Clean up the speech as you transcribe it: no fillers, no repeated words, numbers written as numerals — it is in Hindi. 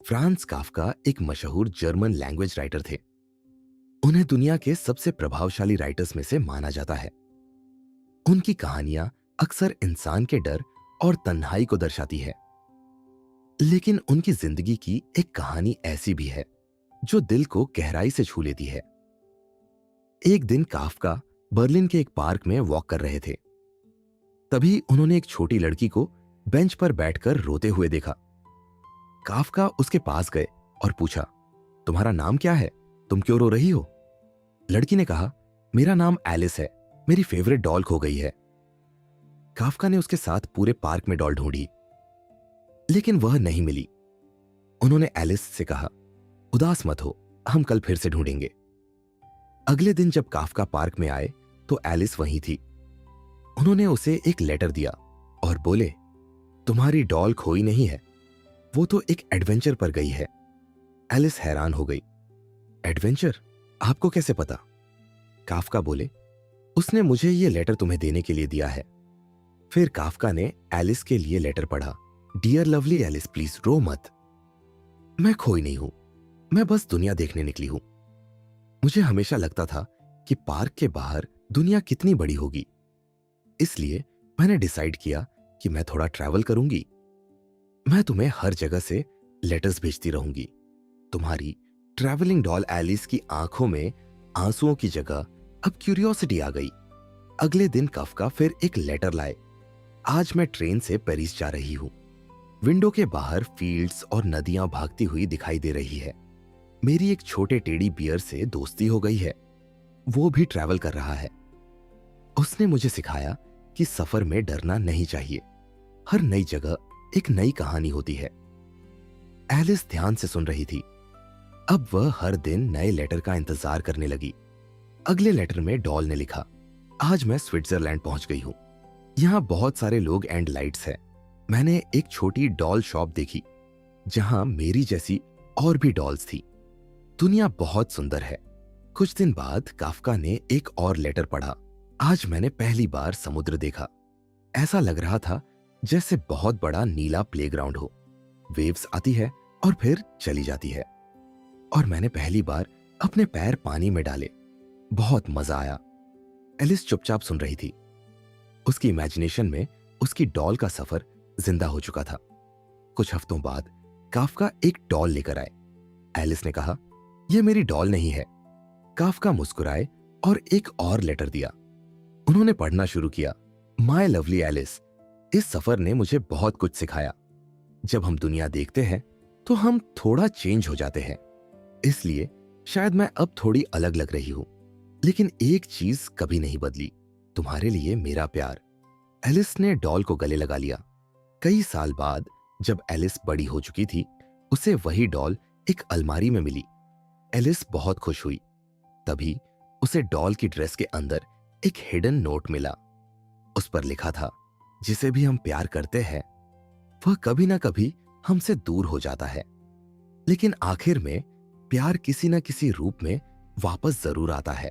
फ्रांज काफ्का एक मशहूर जर्मन लैंग्वेज राइटर थे। उन्हें दुनिया के सबसे प्रभावशाली राइटर्स में से माना जाता है। उनकी कहानियां अक्सर इंसान के डर और तन्हाई को दर्शाती है। लेकिन उनकी जिंदगी की एक कहानी ऐसी भी है जो दिल को गहराई से छू लेती है। एक दिन काफ्का बर्लिन के एक पार्क में वॉक कर रहे थे। तभी उन्होंने एक छोटी लड़की को बेंच पर बैठकर रोते हुए देखा। काफ्का उसके पास गए और पूछा, तुम्हारा नाम क्या है? तुम क्यों रो रही हो? लड़की ने कहा, मेरा नाम एलिस है, मेरी फेवरेट डॉल खो गई है। काफ्का ने उसके साथ पूरे पार्क में डॉल ढूंढी, लेकिन वह नहीं मिली। उन्होंने एलिस से कहा, उदास मत हो, हम कल फिर से ढूंढेंगे। अगले दिन जब काफ्का पार्क में आए तो एलिस वहीं थी। उन्होंने उसे एक लेटर दिया और बोले, तुम्हारी डॉल खोई नहीं है, वो तो एक एडवेंचर पर गई है। एलिस हैरान हो गई। एडवेंचर? आपको कैसे पता? काफ्का बोले, उसने मुझे ये लेटर तुम्हें देने के लिए दिया है। फिर काफ्का ने एलिस के लिए लेटर पढ़ा। डियर लवली एलिस, प्लीज रो मत। मैं खोई नहीं हूं, मैं बस दुनिया देखने निकली हूं। मुझे हमेशा लगता था कि पार्क के बाहर दुनिया कितनी बड़ी होगी, इसलिए मैंने डिसाइड किया कि मैं थोड़ा ट्रैवल करूंगी। मैं तुम्हें हर जगह से लेटर्स भेजती रहूंगी। तुम्हारी ट्रैवलिंग डॉल एलिस की आंखों में आंसुओं की जगह अब क्यूरियोसिटी आ गई। अगले दिन काफ्का फिर एक लेटर लाए। आज मैं ट्रेन से पेरिस जा रही हूं। विंडो के बाहर फील्ड्स और नदियां भागती हुई दिखाई दे रही है। मेरी एक छोटे टेडी बियर से दोस्ती हो गई है, वो भी ट्रैवल कर रहा है। उसने मुझे सिखाया कि सफर में डरना नहीं चाहिए। हर नई जगह एक नई कहानी होती है। एलिस ध्यान से सुन रही थी। अब वह हर दिन नए लेटर का इंतजार करने लगी। अगले लेटर में डॉल ने लिखा, आज मैं स्विट्जरलैंड पहुंच गई हूं। यहां बहुत सारे लोग एंड लाइट्स हैं। मैंने एक छोटी डॉल शॉप देखी जहां मेरी जैसी और भी डॉल्स थी। दुनिया बहुत सुंदर है। कुछ दिन बाद काफ्का ने एक और लेटर पढ़ा। आज मैंने पहली बार समुद्र देखा। ऐसा लग रहा था जैसे बहुत बड़ा नीला प्लेग्राउंड हो। वेव्स आती है और फिर चली जाती है। और मैंने पहली बार अपने पैर पानी में डाले। बहुत मजा आया। एलिस चुपचाप सुन रही थी। उसकी इमेजिनेशन में उसकी डॉल का सफर जिंदा हो चुका था। कुछ हफ्तों बाद काफ्का एक डॉल लेकर आए। एलिस ने कहा, यह मेरी डॉल नहीं है। काफ्का मुस्कुराए और एक और लेटर दिया। उन्होंने पढ़ना शुरू किया। माय लवली एलिस, इस सफर ने मुझे बहुत कुछ सिखाया। जब हम दुनिया देखते हैं तो हम थोड़ा चेंज हो जाते हैं। इसलिए शायद मैं अब थोड़ी अलग लग रही हूं, लेकिन एक चीज कभी नहीं बदली, तुम्हारे लिए मेरा प्यार। एलिस ने डॉल को गले लगा लिया। कई साल बाद जब एलिस बड़ी हो चुकी थी, उसे वही डॉल एक अलमारी में मिली। एलिस बहुत खुश हुई। तभी उसे डॉल की ड्रेस के अंदर एक हिडन नोट मिला। उस पर लिखा था, जिसे भी हम प्यार करते हैं वह कभी ना कभी हमसे दूर हो जाता है, लेकिन आखिर में प्यार किसी न किसी रूप में वापस जरूर आता है।